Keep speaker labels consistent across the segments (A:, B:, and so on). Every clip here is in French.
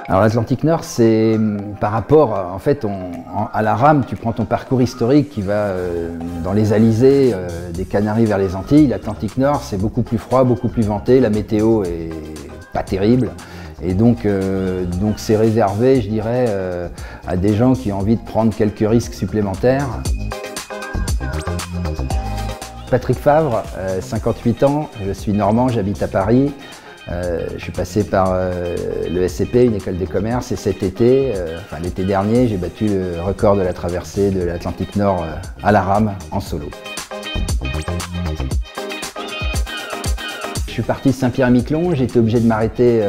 A: Alors l'Atlantique Nord, c'est par rapport, en fait, à la rame, tu prends ton parcours historique qui va dans les alizés, des Canaries vers les Antilles. L'Atlantique Nord, c'est beaucoup plus froid, beaucoup plus venté, la météo est pas terrible. Et donc c'est réservé, je dirais, à des gens qui ont envie de prendre quelques risques supplémentaires. Patrick Favre, 58 ans, je suis normand, j'habite à Paris. Je suis passé par le SCP, une école de commerce, et cet été, enfin l'été dernier, j'ai battu le record de la traversée de l'Atlantique Nord à la rame, en solo. Je suis parti de Saint-Pierre-et-Miquelon, j'ai été obligé de m'arrêter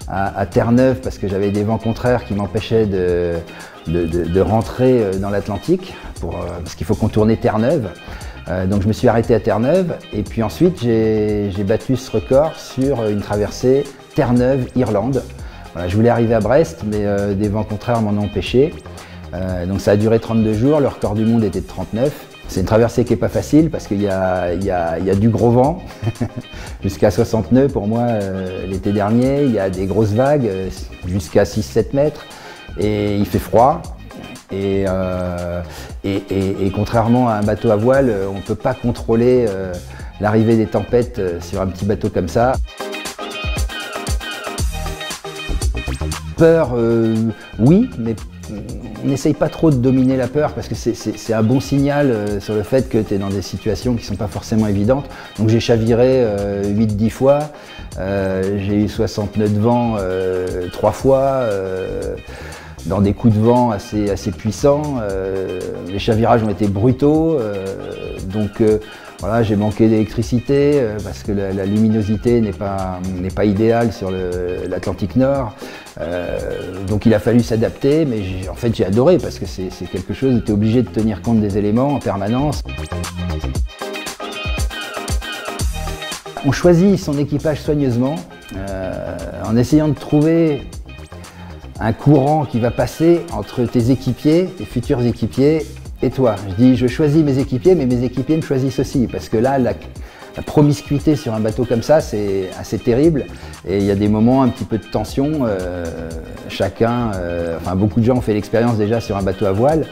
A: à Terre-Neuve parce que j'avais des vents contraires qui m'empêchaient de rentrer dans l'Atlantique, parce qu'il faut contourner Terre-Neuve. Donc je me suis arrêté à Terre-Neuve et puis ensuite j'ai battu ce record sur une traversée Terre-Neuve-Irlande. Voilà, je voulais arriver à Brest mais des vents contraires m'en ont empêché. Donc ça a duré 32 jours, le record du monde était de 39. C'est une traversée qui n'est pas facile parce qu'il y a du gros vent, jusqu'à 60 nœuds pour moi l'été dernier. Il y a des grosses vagues jusqu'à 6-7 mètres et il fait froid. Et contrairement à un bateau à voile, on ne peut pas contrôler l'arrivée des tempêtes sur un petit bateau comme ça. Peur, oui, mais on n'essaye pas trop de dominer la peur parce que c'est un bon signal sur le fait que tu es dans des situations qui ne sont pas forcément évidentes. Donc j'ai chaviré 8-10 fois, j'ai eu 60 nœuds de vent 3 fois. Dans des coups de vent assez puissants, les chavirages ont été brutaux, donc voilà, j'ai manqué d'électricité parce que la luminosité n'est pas idéale sur l'Atlantique Nord, donc il a fallu s'adapter, mais en fait j'ai adoré parce que c'est quelque chose où tu es obligé de tenir compte des éléments en permanence. On choisit son équipage soigneusement en essayant de trouver un courant qui va passer entre tes équipiers, tes futurs équipiers et toi. Je dis, je choisis mes équipiers, mais mes équipiers me choisissent aussi. Parce que là, la promiscuité sur un bateau comme ça, c'est assez terrible. Et il y a des moments un petit peu de tension. Enfin beaucoup de gens ont fait l'expérience déjà sur un bateau à voile.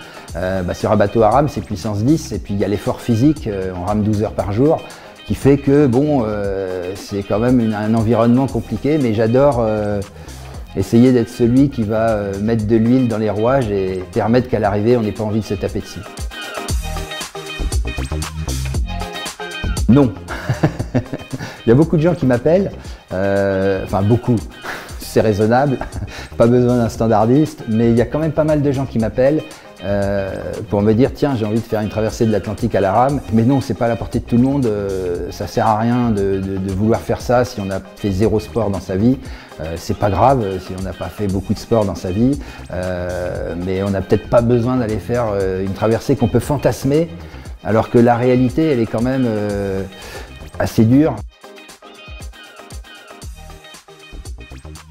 A: Sur un bateau à rame, c'est puissance 10. Et puis il y a l'effort physique, on rame 12 heures par jour, qui fait que bon, c'est quand même un environnement compliqué. Mais j'adore essayer d'être celui qui va mettre de l'huile dans les rouages et permettre qu'à l'arrivée, on n'ait pas envie de se taper dessus. Non. Il y a beaucoup de gens qui m'appellent, enfin beaucoup, c'est raisonnable, pas besoin d'un standardiste, mais il y a quand même pas mal de gens qui m'appellent pour me dire tiens, j'ai envie de faire une traversée de l'Atlantique à la rame, mais non, c'est pas à la portée de tout le monde, ça sert à rien de vouloir faire ça si on a fait 0 sport dans sa vie. C'est pas grave si on n'a pas fait beaucoup de sport dans sa vie, mais on n'a peut-être pas besoin d'aller faire une traversée qu'on peut fantasmer, alors que la réalité, elle est quand même assez dure.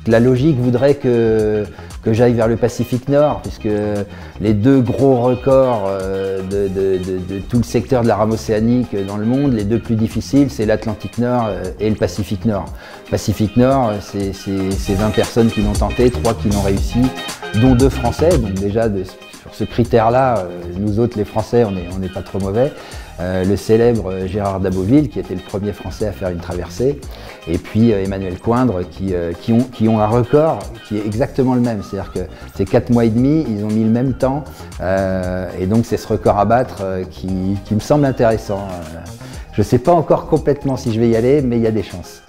A: La logique voudrait que j'aille vers le Pacifique Nord, puisque les 2 gros records de tout le secteur de la rame océanique dans le monde, les 2 plus difficiles, c'est l'Atlantique Nord et le Pacifique Nord. Pacifique Nord, c'est 20 personnes qui l'ont tenté, 3 qui l'ont réussi, dont 2 Français, donc déjà sur ce critère-là, nous autres les Français, on n'est pas trop mauvais. Le célèbre Gérard Daboville, qui était le premier Français à faire une traversée, et puis Emmanuel Coindre, qui ont un record qui est exactement le même. C'est-à-dire que c'est 4 mois et demi, ils ont mis le même temps, et donc c'est ce record à battre qui me semble intéressant. Je ne sais pas encore complètement si je vais y aller, mais il y a des chances.